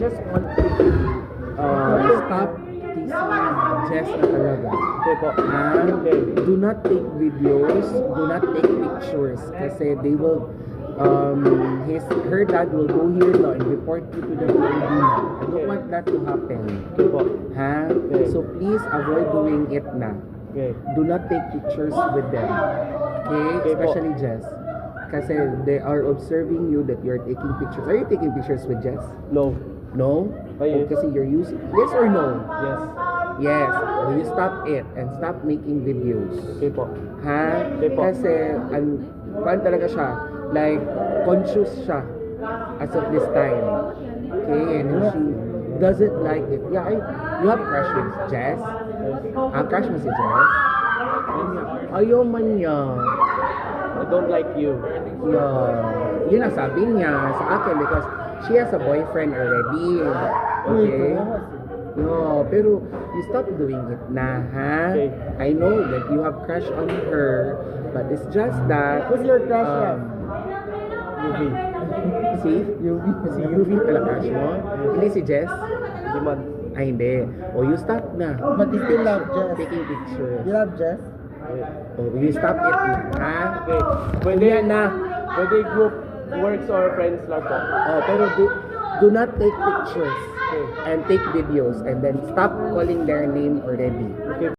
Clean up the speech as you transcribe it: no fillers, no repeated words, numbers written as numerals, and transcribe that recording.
just want to stop teasing Jess na talaga. Okay po. Okay. Do not take videos, do not take pictures kasi they will her dad will go here now and report you to the PNP. I don't want that to happen. Okay po. Okay. So please avoid doing it na. Okay. Do not take pictures with them. Okay? Okay po. Especially Jess. Kasi they are observing you that you're taking pictures. Are you taking pictures with Jess? No. No? Oh, yes. Kasi you're using... Yes or no? Yes. Yes. Will you stop it and stop making videos? Okay po. Okay po. Kasi, paano talaga siya? Like, conscious siya as of this time. Okay? And she doesn't like it. Yeah, you have crush with Jess? Crush mo si Jess? Ayaw man niya. I don't like you. Yeah. Yun ang sabi niya sa akin because she has a boyfriend already. Okay? No, pero you stop doing it na, ha? Okay. I know that you have crush on her, but it's just that... Who's your crush, Raf? UV. Si UV pala crush mo? Hindi si Jess? Demand. Ay, hindi. O, you stop na. But you still love Jess. Taking pictures. You love Jess? O, you stop it na, ha? Okay. Pwede na. Pwede group works or friends lang po. Oh, pero do not take pictures Okay. and take videos and then stop calling their name already. Okay.